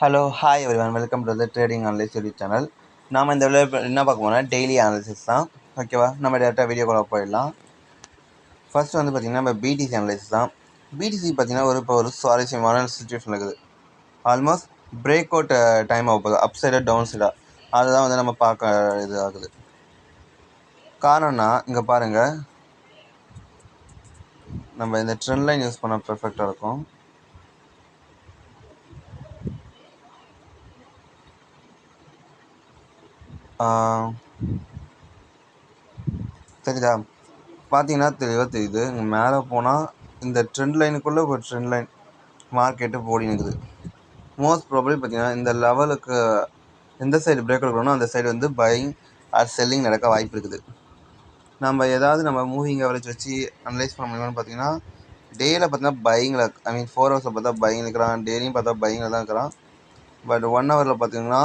Hello hi everyone, welcome to the trading analyst YouTube channel. நாம் இந்த video என்ன பார்க்க போனால் டெய்லி அனாலிசிஸ் தான். ஓகேவா, நம்ம டேரெக்டாக வீடியோக்குள்ள போயிடலாம். ஃபர்ஸ்ட் வந்து பார்த்திங்கன்னா நம்ம பிடிசி அனலிசிஸ் தான். பிடிசி பார்த்திங்கன்னா இப்போ ஒரு சுவாரஸ்யமான சுச்சுவேஷன் இருக்குது. ஆல்மோஸ்ட் பிரேக் அவுட் டைம் ஆக போகுது, அப் சைடாக டவுன் சைடாக. அதுதான் வந்து நம்ம பார்க்க இது ஆகுது. காரணம்னா இங்கே பாருங்கள், நம்ம இந்த ட்ரெண்ட் லைன் யூஸ் பண்ண பெர்ஃபெக்டாக இருக்கும். சரிதா, பார்த்தீங்கன்னா தெளிவாக தெரியுது. இங்கே மேலே போனால் இந்த ட்ரெண்ட் லைனுக்குள்ளே ஒரு ட்ரெண்ட் லைன் மார்க்கெட்டு போடி நிற்குது. மோஸ்ட் ப்ராபப்ளி பார்த்தீங்கன்னா இந்த லெவலுக்கு எந்த சைடு பிரேக் அவுட் பண்ணணும் அந்த சைடு வந்து பையிங் ஆர் செல்லிங் நடக்க வாய்ப்பு இருக்குது. நம்ம மூவிங் ஆவரேஜ் வச்சு அனலைஸ் பண்ண முடியுமான்னு பார்த்தீங்கன்னா டேயில் பார்த்தீங்கன்னா பையிங்கில் 4 ஹவர்ஸில் பார்த்தா பையிங் இருக்கிறான், டெய்லியும் பார்த்தா பையிங்கில் தான் இருக்கிறான். பட் 1 ஹவரில் பார்த்தீங்கன்னா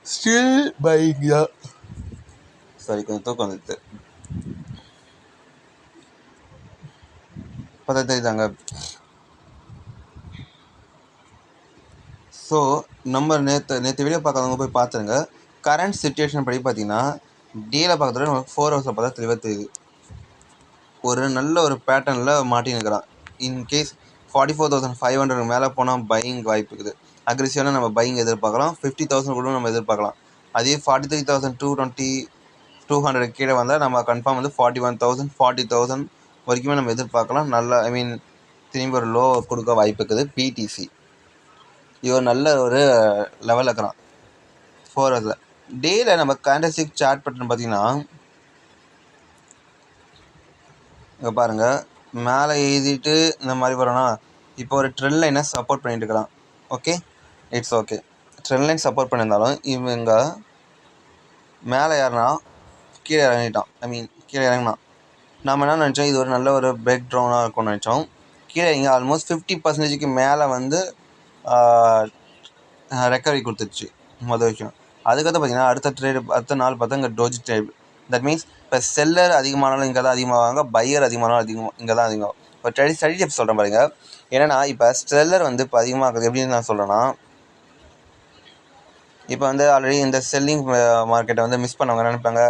ஸ்டில் பையிங் தான். சரி, கொஞ்சம் தூக்கம் வந்துடுது. பார்த்தா தெரியுதாங்க. ஸோ நம்ம நேற்று வீடியோ பார்க்காதவங்க போய் பார்த்துருங்க. கரண்ட் சுச்சுவேஷன் படி பார்த்தீங்கன்னா டேயில் பார்க்கறத நமக்கு 4 ஹவர்ஸில் பார்த்தா தெளிவாக தெரியுது. ஒரு நல்ல ஒரு பேட்டர்னில் மாட்டினுக்கிறான். இன்கேஸ் 44,500 மேலே போனால் பையிங் வாய்ப்பு இருக்குது. அக்ரெசிவான நம்ம பையிங் எதிர்பார்க்கலாம். 50,000 கூட நம்ம எதிர்பார்க்கலாம். அதே 43,220 200 கீழே வந்தால் நம்ம கன்ஃபார்ம் வந்து 41,000 40,000 வரைக்குமே நம்ம எதிர்பார்க்கலாம். நல்ல திரும்பி ஒரு லோ கொடுக்க வாய்ப்பு இருக்குது. பிடிசி இவர் நல்ல ஒரு லெவலில் இருக்கிறான் 4 ஹவர்ஸில். டேயில் நம்ம கேண்டல்ஸ்டிக் சார்ட் பேட்டர்ன் பார்த்தீங்கன்னா இங்கே பாருங்கள், மேலே எழுதிட்டு இந்த மாதிரி வரோன்னா இப்போ ஒரு ட்ரெண்ட் லைனை சப்போர்ட் பண்ணிட்டு இருக்கலாம். Okay, it's okay. Trend line support பண்ணியிருந்தாலும் இவங்க மேலே ஏறினா கீழே இறங்கிட்டான். கீழே இறங்கினான். நம்ம என்ன நினச்சோம், இது ஒரு நல்ல ஒரு பிரேக் டவுனாக இருக்கும்னு நினச்சோம். கீழே இங்கே ஆல்மோஸ்ட் 50% மேலே வந்து ரெக்கவரி கொடுத்துருச்சு. மொதல் விஷயம். அதுக்கடுத்து பார்த்தீங்கன்னா அடுத்த நாள் பார்த்தா இங்கே டோஜி டைப். தட் மீன்ஸ் இப்போ செல்லர் அதிகமானாலும் இங்கே தான் அதிகமாகாங்க, பையர் அதிகமானாலும் இங்கே தான் அதிகமாகும். இப்போ ஸ்டடி டிப்ஸ் சொல்கிறேன் பாருங்க. ஏன்னா இப்போ செல்லர் வந்து இப்போ அதிகமாகுது. எப்படின்னு நான் சொல்கிறேன்னா, இப்போ வந்து ஆல்ரெடி இந்த செல்லிங் மார்க்கெட்டை வந்து மிஸ் பண்ணவங்க நினைப்பாங்க,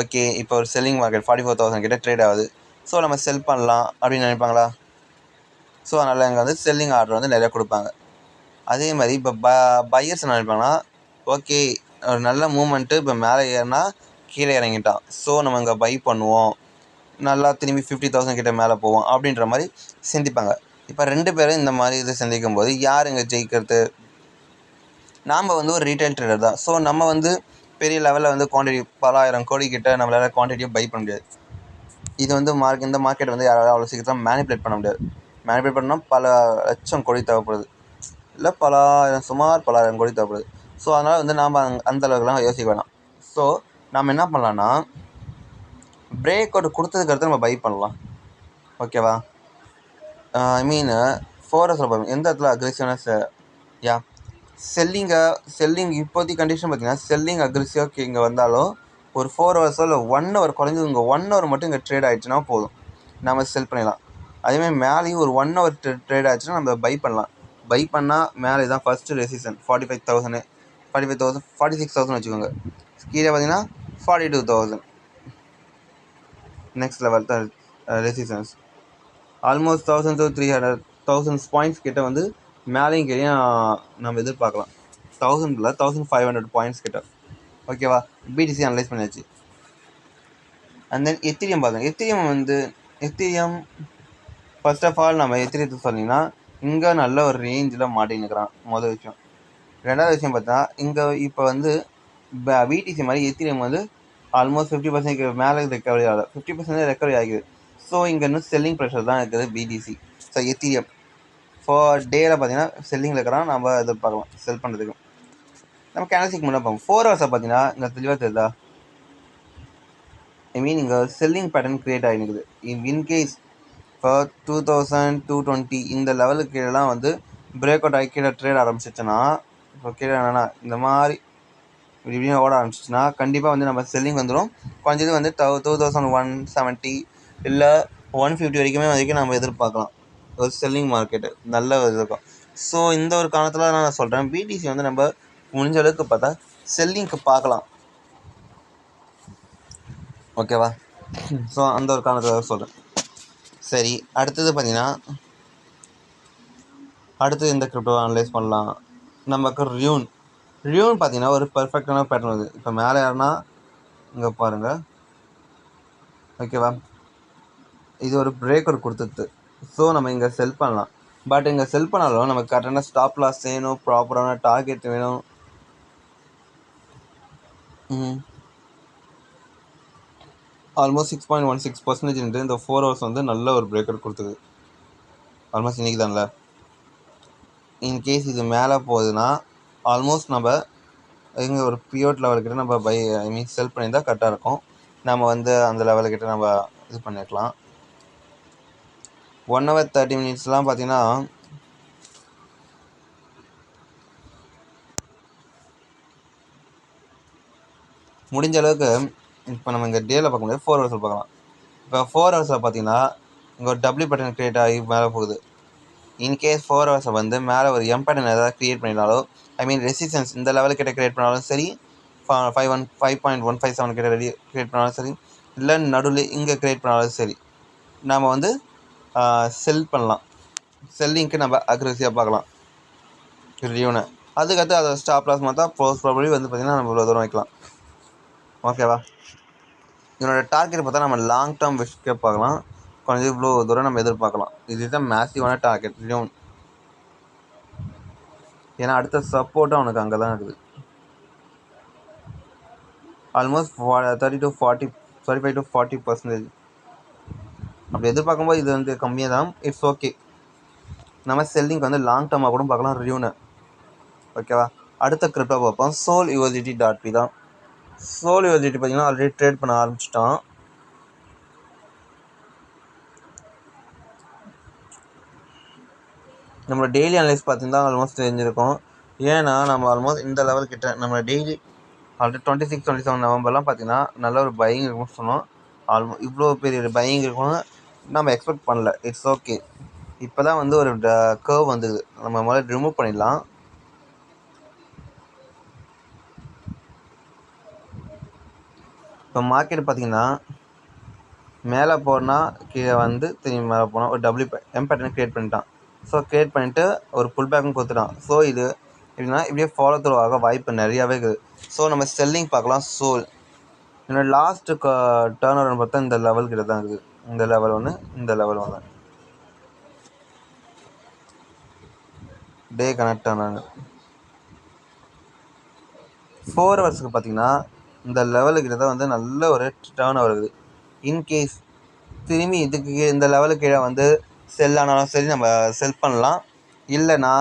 ஓகே இப்போ ஒரு செல்லிங் மார்க்கெட் 44,000 கிட்ட ட்ரேட் ஆகுது, ஸோ நம்ம செல் பண்ணலாம் அப்படின்னு நினைப்பாங்களா. ஸோ அதனால் இங்கே வந்து செல்லிங் ஆர்டர் வந்து நிறையா கொடுப்பாங்க. அதே மாதிரி இப்போ பையர்ஸ் என்ன நினைப்பாங்கன்னா, ஓகே ஒரு நல்ல மூமெண்ட்டு, இப்போ மேலே ஏறினா கீழே இறங்கிட்டான், ஸோ நம்ம இங்கே பை பண்ணுவோம், நல்லா திரும்பி 50,000 கிட்ட மேலே போவோம் அப்படின்ற மாதிரி சிந்திப்பாங்க. இப்போ 2 பேரும் இந்த மாதிரி இது சிந்திக்கும் போது யார் இங்கே ஜெயிக்கிறது? நாம் வந்து ஒரு ரீட்டைல் ட்ரேடர் தான். ஸோ நம்ம வந்து பெரிய லெவலில் வந்து குவான்டிட்டி பல ஆயிரம் கோடி கிட்ட நம்மளால் குவான்டிட்டியை பை பண்ண முடியாது. இது வந்து இந்த மார்க்கெட் வந்து யாராலும் அவ்வளோ சீக்கிரம் மேனிப்புலேட் பண்ண முடியாது. மேனிப்புலேட் பண்ணால் பல லட்சம் கோடி தேவைப்படுது, இல்லை சுமார் பல ஆயிரம் கோடி தேவைப்படுது. ஸோ அதனால் வந்து நாம் அந்த அளவுக்குலாம் யோசிக்க வேணாம். ஸோ நாம் என்ன பண்ணலான்னா, பிரேக் அவுட் கொடுத்ததுக்கு அடுத்து நம்ம பை பண்ணலாம். ஓகேவா, 4 ஹவர்ஸில் எந்த இடத்துல அக்ரெசிவான செல்லிங் இப்போதைக்கு கண்டிஷன் பார்த்தீங்கன்னா செல்லிங் அக்ரெசிவாக இங்கே வந்தாலும் ஒரு 4 ஹவர்ஸோ இல்லை 1 ஹவர் குறைஞ்சது இங்கே 1 ஹவர் மட்டும் இங்கே ட்ரேட் ஆகிடுச்சுன்னா போதும், நம்ம செல் பண்ணிடலாம். அதேமாதிரி மேலேயும் ஒரு 1 ஹவர் ட்ரேட் ஆகிடுச்சுன்னா நம்ம பை பண்ணலாம். பை பண்ணால் மேலே தான் ஃபஸ்ட்டு ரெசிஸ்டன் 45,000 46,000 வச்சுக்கோங்க. கீழே பார்த்தீங்கன்னா 42,000 நெக்ஸ்ட் லெவல் தான் ரெசிஸ்டன்ஸ். ஆல்மோஸ்ட் 1,000 to 300 பாயிண்ட்ஸ் கிட்ட வந்து மேலேயும் கீழேயும் நம்ம எதிர்பார்க்கலாம். 1,000 1,500 பாயிண்ட்ஸ் கிட்ட. ஓகேவா, பிடிசி அனலைஸ் பண்ணியாச்சு. அண்ட் தென் எத்திரியம் பார்த்தோம். எத்திரியம் ஃபர்ஸ்ட் ஆஃப் ஆல் நம்ம எத்திரியத்தை சொன்னீங்கன்னா இங்கே நல்ல ஒரு ரேஞ்சில் மாட்டின்னுக்கிறான் முதல் விஷயம். ரெண்டாவது விஷயம் பார்த்தா இங்கே இப்போ வந்து பிடிசி மாதிரி எத்திரியம் வந்து ஆல்மோஸ்ட் 50% மேலே ரெக்கவரி ஆகலை, 50% ரெக்கவரி ஆகிடுது. ஸோ இங்கே இன்னும் செல்லிங் ப்ரெஷர் தான் இருக்குது பிடிசி. ஸோ எத்திரியம் ஃபார் டேயில் பார்த்தீங்கன்னா செல்லிங்கில் இருக்கிறான், நம்ம எதிர்பார்க்கலாம் செல் பண்ணுறதுக்கு. நம்ம கேண்டல்ஸ்டிக் முன்னாடி பார்ப்போம். 4 ஹவர்ஸை பார்த்தீங்கன்னா இங்கே தெளிவாக தெரியுதா, இங்கே செல்லிங் பேட்டர்ன் க்ரியேட் ஆகிருக்குது. இன்கேஸ் இப்போ 2,220 இந்த லெவலுக்கு கீழெலாம் வந்து பிரேக் அவுட் ஆகி கீழே ட்ரேட் ஆரம்பிச்சிச்சுன்னா, இப்போ கீழே என்னென்னா இந்த மாதிரி இப்படின்னு ஓட ஆரம்பிச்சிச்சுன்னா கண்டிப்பாக வந்து நம்ம செல்லிங் வந்துடும். கொஞ்சது வந்து 2,170 இல்லை 150 வரைக்கும் நம்ம எதிர்பார்க்கலாம். ஒரு செல்லிங் மார்க்கெட்டு நல்ல இருக்கும். ஸோ இந்த ஒரு காரணத்தில் நான் சொல்கிறேன், பிடிசி வந்து நம்ம முடிஞ்ச அளவுக்கு பார்த்தா செல்லிங்க்கு பார்க்கலாம். ஓகேவா? ஸோ அந்த ஒரு காரணத்தில் சொல்கிறேன். சரி, அடுத்தது பார்த்தீங்கன்னா, அடுத்தது இந்த கிரிப்டோ அனலைஸ் பண்ணலாம். நமக்கு ரியூன் பார்த்தீங்கன்னா ஒரு பர்ஃபெக்டான பேட்டர்ன் வருது. இப்போ மேலே யாருன்னா இங்கே பாருங்கள். ஓகேவா? இது ஒரு பிரேக்கர் கொடுத்துருது. ஸோ நம்ம இங்கே செல் பண்ணலாம். பட் இங்கே செல் பண்ணாலும் நமக்கு கரெக்டான ஸ்டாப் லாஸ் வேணும், ப்ராப்பரான டார்கெட் வேணும். ஆல்மோஸ்ட் 6.16% இந்த 4 ஹவர்ஸ் வந்து நல்ல ஒரு பிரேக்கர் கொடுத்துது. ஆல்மோஸ்ட் இன்றைக்கி தான்ல. இன்கேஸ் இது மேலே போகுதுன்னா ஆல்மோஸ்ட் நம்ம இங்கே ஒரு பியோட் லெவல்கிட்ட நம்ம செல் பண்ணியிருந்தால் கரெக்டாக இருக்கும். நம்ம வந்து அந்த லெவலுக்கிட்ட நம்ம இது பண்ணிக்கலாம். 1 hour 30 minutesலாம் பார்த்தீங்கன்னா முடிஞ்ச அளவுக்கு இப்போ நம்ம இங்கே டேயில் பார்க்க முடியாது, 4 ஹவர்ஸில் பார்க்கலாம். இப்போ 4 ஹவர்ஸில் பார்த்தீங்கன்னா இங்கே ஒரு டபிள்யூ பேட்டர்ன் க்ரியேட் ஆகி மேலே போகுது. இன்கேஸ் 4 ஹவர்ஸை வந்து மேலே ஒரு எம் பேட்டர்ன் ஏதாவது க்ரியேட் பண்ணினாலும், ரெசிஸ்டன்ஸ் இந்த லெவலுக்கிட்ட க்ரியேட் பண்ணாலும் சரி, 5.157 கிட்ட க்ரியேட் பண்ணாலும் சரி, இல்லை நடுவில் இங்கே க்ரியேட் பண்ணாலும் சரி, நாம் வந்து செல் பண்ணலாம். செல்லிங்க்கு நம்ம அக்ரெசிவாக பார்க்கலாம் ரிவ்யூனை. அதுக்கடுத்து அதை ஸ்டாப் லாஸ் பார்த்தா ப்ராபபிலி வந்து பார்த்திங்கன்னா நம்ம இவ்வளோ தூரம் வைக்கலாம். ஓகேவா? இதனோட டார்கெட் பார்த்தா நம்ம லாங் டேர்ம் விஷயத்தை பார்க்கலாம். கொஞ்சம் இவ்வளோ தூரம் நம்ம எதிர்பார்க்கலாம். இதுதான் மேசிவான டார்கெட் ரிவ்யூன். ஏன்னா அடுத்த சப்போர்ட்டும் அவனுக்கு அங்கே தான் இருக்குது. Almost 35 to 40%. அப்படி எதிர்பார்க்கும்போது இது வந்து கம்மியாக தான். It's okay. நம்ம செல்லிங் வந்து லாங் டேர்மாக கூட பார்க்கலாம் ரிவ்யூனை. ஓகேவா? அடுத்த கிரிப்டோ பார்ப்போம். SolUSDT.p தான். SolUSDT பார்த்தீங்கன்னா ஆல்ரெடி ட்ரேட் பண்ண ஆரம்பிச்சிட்டோம். நம்மளோட டெய்லி அனலைஸ் பார்த்தீங்கன்னா ஆல்மோஸ்ட் தெரிஞ்சிருக்கும். ஏன்னா நம்ம ஆல்மோஸ்ட் இந்த லெவல் கிட்ட நம்ம டெய்லி ஆல்ரெடி 26, 27 நவம்பர்லாம் பார்த்தீங்கன்னா நல்ல ஒரு பையிங் இருக்கும்னு சொன்னோம். இவ்வளோ பெரிய பையிங் இருக்கும்னு நம்ம எக்ஸ்பெக்ட் பண்ணல. It's okay. இப்போ தான் வந்து ஒரு கர்வ் வந்தது. நம்ம முதல்ல ரிமூவ் பண்ணிடலாம். இப்போ மார்க்கெட் பார்த்தீங்கன்னா மேலே போனால் கீழே வந்து திரும்பி மேலே போனால் ஒரு எம் பேட்டர்ன் க்ரியேட் பண்ணிட்டான். ஸோ க்ரியேட் பண்ணிவிட்டு ஒரு புல் பேக்கும் கொடுத்துட்டான். ஸோ இது எப்படின்னா இப்படியே ஃபாலோ த்ரூ ஆக வாய்ப்பு நிறையாவே இருக்குது. ஸோ நம்ம செல்லிங் பார்க்கலாம். சோல் என்னோட லாஸ்ட்டு டேர்ன் ஓவர் பார்த்தா இந்த லெவல் கிட்ட தான் இருக்குது. இந்த லெவல் ஒன்று, இந்த லெவல் ஒன்று. டே கனெக்ட் ஆனாங்க 4 ஹவர்ஸுக்கு பார்த்தீங்கன்னா இந்த லெவலுக்கிட்ட தான் வந்து நல்ல ஒரு டேர்ன் ஓவர் இருக்குது. இன்கேஸ் திரும்பி இதுக்கு இந்த லெவலுக்கு கீழே வந்து செல் ஆனாலும் சரி நம்ம செல் பண்ணலாம். இல்லைன்னா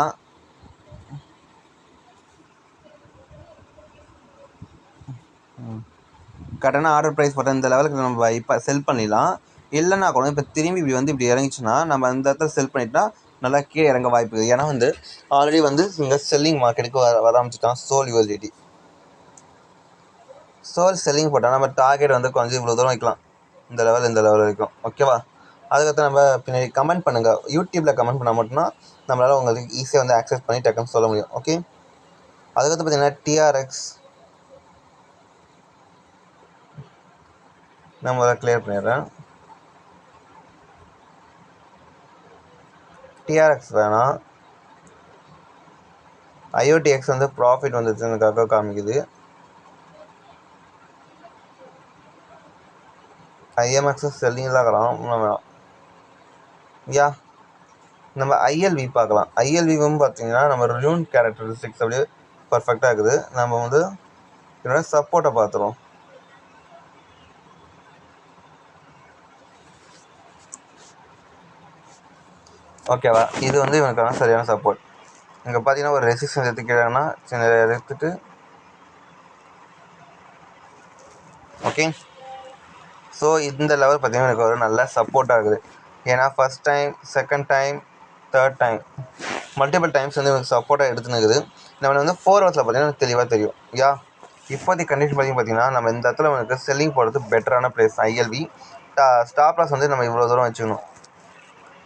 கரெக்டான ஆர்டர் ப்ரைஸ் போட்ட இந்த லெவலுக்கு நம்ம இப்போ செல் பண்ணிடலாம். இல்லைன்னா கூட இப்போ திரும்பி இப்படி வந்து இப்படி இறங்கிச்சுன்னா நம்ம அந்த இடத்துல செல் பண்ணிட்டா நல்லா கீழே இறங்க வாய்ப்பு இருக்குது. ஏன்னா வந்து ஆல்ரெடி வந்து இங்கே செல்லிங் மார்க்கெட்டுக்கு வர ஆரம்பிச்சிட்டான் SolUSDT. செல்லிங் போட்டால் நம்ம டார்கெட் வந்து கொஞ்சம் இவ்வளோ தூரம் வைக்கலாம். இந்த லெவல் வரைக்கும். ஓகேவா? அதுக்கப்புறம் நம்ம பின்னாடி கமெண்ட் பண்ணுங்கள். யூடியூப்பில் கமெண்ட் பண்ணால் மட்டும்தான் நம்மளால் உங்களுக்கு ஈஸியாக வந்து ஆக்சஸ் பண்ணி டக்குன்னு சொல்ல முடியும். ஓகே? அதுக்கப்புறம் பார்த்தீங்கன்னா TRX நான் முதல்ல கிளியர் பண்ணிடுறேன். TRX வேணாம். IOTX வந்து ப்ராஃபிட் வந்துச்சுன்னு காமிக்குது. IMX செல்லிங் தான் வேணாம். யா நம்ம ILV பார்க்கலாம். ILVவும் பார்த்தீங்கன்னா நம்ம ரியூன் கேரக்டரிஸ்டிக்ஸ் அப்படியே பர்ஃபெக்டாக இருக்குது. நம்ம வந்து இதோட சப்போர்ட்டை பார்த்துருவோம். ஓகேவா? இது வந்து இவனுக்கான சரியான சப்போர்ட். இங்கே பார்த்தீங்கன்னா ஒரு ரெசிஸ்டன்ஸ் எடுத்துக்கிறாங்கன்னா சின்ன எடுத்துட்டு ஓகே. ஸோ இந்த லெவல் பார்த்தீங்கன்னா எனக்கு ஒரு நல்ல சப்போர்ட்டாக இருக்குது. ஏன்னா first time, second time, third time multiple times வந்து எனக்கு சப்போர்ட்டாக எடுத்துனுக்குது. நம்ம வந்து 4 ஹவர்ஸில் பார்த்தீங்கன்னா தெளிவாக தெரியும். இப்போதைக்கு கண்டிஷன் பார்த்தீங்கன்னா நம்ம இந்த இடத்துல எனக்கு செல்லிங் போடுறது பெட்டரான ப்ளேஸ் ILV. ஸ்டாப் லாஸ் வந்து நம்ம இவ்வளோ தூரம் வச்சுக்கணும்.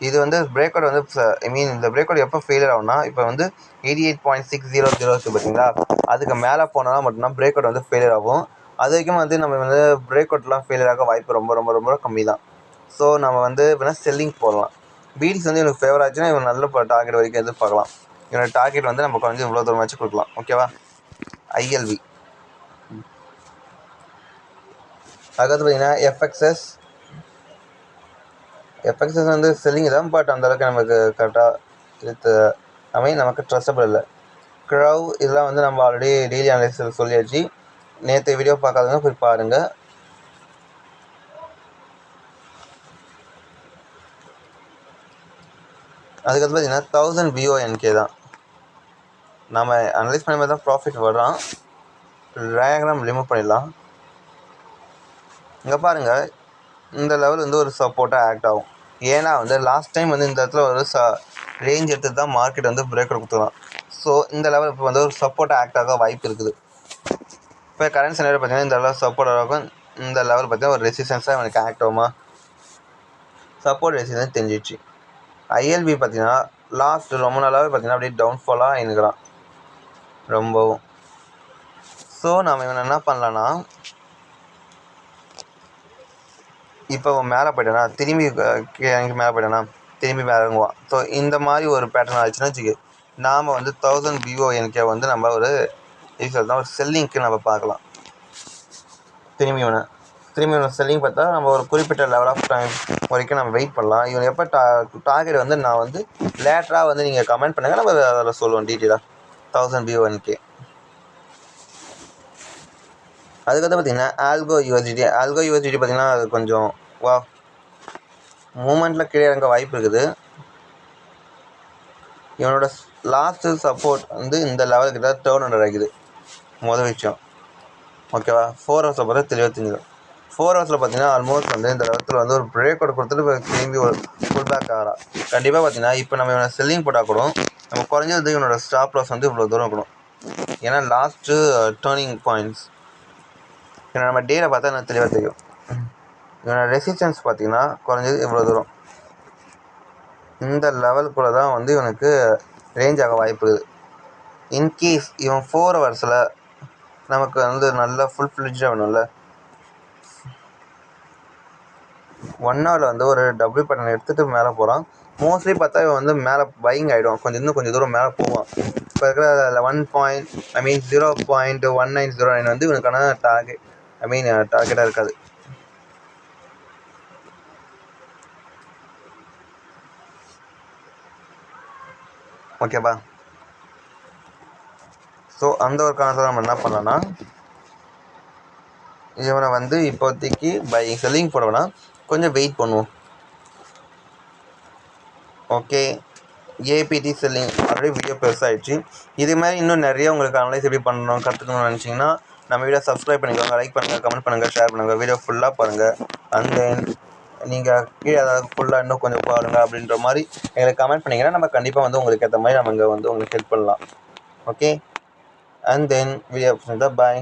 இது வந்து பிரேக் அவுட் வந்து ஐ மீன் இந்த பிரேக் அவுட் எப்போ ஃபெயிலியர் ஆகும்னா, இப்போ வந்து 88.6000 பார்த்தீங்களா, அதுக்கு மேலே போனால் மட்டும்தான் பிரேக் அவுட் வந்து ஃபெயிலியர் ஆகும். அது வரைக்கும் வந்து நம்ம வந்து பிரேக் அவுட்லாம் ஃபெயிலியர் ஆக வாய்ப்பு ரொம்ப ரொம்ப ரொம்ப கம்மி தான். ஸோ நம்ம வந்து வேணால் செல்லிங் போடலாம். பீட்ஸ் வந்து எனக்கு ஃபேவர் ஆச்சுன்னா இவன் நல்ல டார்கெட் வரைக்கும் எதிர்பார்க்கலாம். இவனோட டார்கெட் வந்து நம்ம கொஞ்சம் இவ்வளோ தூரம் வச்சு கொடுக்கலாம். ஓகேவா? ஐஎல்வி அதுக்கடுத்து பார்த்தீங்கன்னா எஃப்எக்ஸ்எஸ் வந்து செல்லிங் தான், பட் அந்தளவுக்கு நமக்கு கரெக்டாக நமக்கு ட்ரஸ்டபிள் இல்லை. க்ரவ் இதெல்லாம் வந்து நம்ம ஆல்ரெடி டெய்லி அனலைசிஸ் சொல்லியாச்சு. நேற்று வீடியோ பார்க்காதவங்க போய் பாருங்கள். அதுக்கடுத்து பார்த்தீங்கன்னா 1000 BONK தான் நம்ம அனலைஸ் பண்ணி தான் ப்ராஃபிட் வர்றான். டயக்ராம் ரிமூவ் பண்ணிடலாம். இங்கே பாருங்கள், இந்த லெவல் வந்து ஒரு சப்போர்ட்டாக ஆக்ட் ஆகும். ஏன்னா வந்து லாஸ்ட் டைம் வந்து இந்த இடத்துல ஒரு ரேஞ்ச் எடுத்து தான் மார்க்கெட் வந்து பிரேக் அவுட் கொடுத்துக்கலாம். ஸோ இந்த லெவல் இப்போ வந்து ஒரு சப்போர்ட்டாக ஆக்ட் ஆக வாய்ப்பு இருக்குது. இப்போ கரண்ட் சினாரியோ பார்த்தீங்கன்னா இந்த லெவல் சப்போர்ட் ஆகும். இந்த லெவல் பார்த்தீங்கன்னா ஒரு ரெசிஸ்டன்ஸாக எனக்கு ஆக்ட் ஆகுமா, சப்போர்ட் ரெசிஸ்டன்ஸ் தெரிஞ்சிச்சு. ஐஎல்பி பார்த்தீங்கன்னா லாஸ்ட் ரொம்ப நாளாகவே பார்த்தீங்கன்னா அப்படியே டவுன்ஃபாலாக இருக்கிறான் ரொம்பவும். ஸோ நம்ம இவன் என்ன பண்ணலான்னா, இப்போ மேலே போய்ட்டானா திரும்பி எனக்கு மேலே போய்ட்டானா திரும்பி மேலே இறங்குவான். ஸோ இந்த மாதிரி ஒரு பேட்டர்ன் ஆச்சுன்னா வச்சுக்க, நாம் வந்து 1000 BONK வந்து நம்ம ஒரு தான் ஒரு செல்லிங்க்கு நம்ம பார்க்கலாம். திரும்பி இவனை செல்லிங் பார்த்தா நம்ம ஒரு குறிப்பிட்ட லெவல் ஆஃப் டைம் வரைக்கும் நம்ம வெயிட் பண்ணலாம். இவன் எப்போ டார்கெட் வந்து நான் வந்து லேட்டராக வந்து நீங்கள் கமெண்ட் பண்ணுங்கள், நம்ம அதில் சொல்லுவோம் டீட்டெயிலாக 1000 BONK. அதுக்கடுத்து பார்த்தீங்கன்னா ஆல்கோ யூஎஸ்டிடி பார்த்தீங்கன்னா அது கொஞ்சம் மூமெண்ட்டில் கீழே இறங்க வாய்ப்பு இருக்குது. இவனோட லாஸ்ட்டு சப்போர்ட் வந்து இந்த லெவலுக்கு தான் டேர்ன் அண்டர் ஆகிக்குது மொதல் விஷயம். ஓகேவா? 4 ஹவர்ஸில் பார்த்தா தெளிவாக தெரிஞ்சிடும். 4 ஹவர்ஸில் பார்த்தீங்கன்னா ஆல்மோஸ்ட் வந்து இந்த இடத்துல வந்து ஒரு பிரேக் அவுட் கொடுத்துட்டு திரும்பி ஒரு ஃபுல் பேக் ஆகிறா. கண்டிப்பாக பார்த்தீங்கன்னா இப்போ நம்ம இவனை செல்லிங் போட்டால் கூட நம்ம குறைஞ்சது இவனோட ஸ்டாப் லாஸ் வந்து இவ்வளோ தூரம் இருக்கணும். ஏன்னா லாஸ்ட்டு டேர்னிங் பாயிண்ட்ஸ் ஏன்னா நம்ம டேயில் பார்த்தா எனக்கு தெளிவாக தெரியும். இவனோட ரெசிஸ்டன்ஸ் பார்த்தீங்கன்னா குறைஞ்சது இவ்வளோ தூரம், இந்த லெவலுக்குள்ளே தான் வந்து இவனுக்கு ரேஞ்ச் ஆக வாய்ப்பு இருக்குது. இன்கேஸ் இவன் 4 ஹவர்ஸில் நமக்கு வந்து நல்லா ஃபுல் ஃப்ளெட்ஜாக வேணும்ல, 1 ஹவரில் வந்து ஒரு டபுள் பேட்டர்ன் எடுத்துகிட்டு மேலே போகிறான். மோஸ்ட்லி பார்த்தா இவன் வந்து மேலே பையிங் ஆகிடும், கொஞ்சம் தூரம் மேலே போவான். இப்போ இருக்கிற 0.1909 வந்து இவனுக்கான டார்கெட்டாக இருக்காது. ஓகேப்பா? ஸோ அந்த ஒரு காரணத்தில் நம்ம என்ன பண்ணலான்னா, இவனை வந்து இப்போதைக்கு செல்லிங் போடுவோன்னா கொஞ்சம் வெயிட் பண்ணுவோம். Okay, ABD selling already video பெருசாகிடுச்சு. இது மாதிரி இன்னும் நிறைய உங்களுக்கு அனலைஸ் எப்படி பண்ணணும் கற்றுக்கணும்னு நினச்சிங்கன்னா நம்ம வீடியோ சப்ஸ்கிரைப் பண்ணிக்கோங்க, லைக் பண்ணுங்கள், கமெண்ட் பண்ணுங்கள், ஷேர் பண்ணுங்கள், வீடியோ ஃபுல்லாக பாருங்கள். அண்ட் தென் நீங்கள் கீழே ஏதாவது ஃபுல்லாக இன்னும் கொஞ்சம் பாருங்கள் அப்படின்ற மாதிரி எங்களுக்கு கமெண்ட் பண்ணிங்கன்னா நம்ம கண்டிப்பாக வந்து உங்களுக்கு ஏற்ற மாதிரி நம்ம இங்கே வந்து உங்களுக்கு ஹெல்ப் பண்ணலாம். Okay, and then video bye.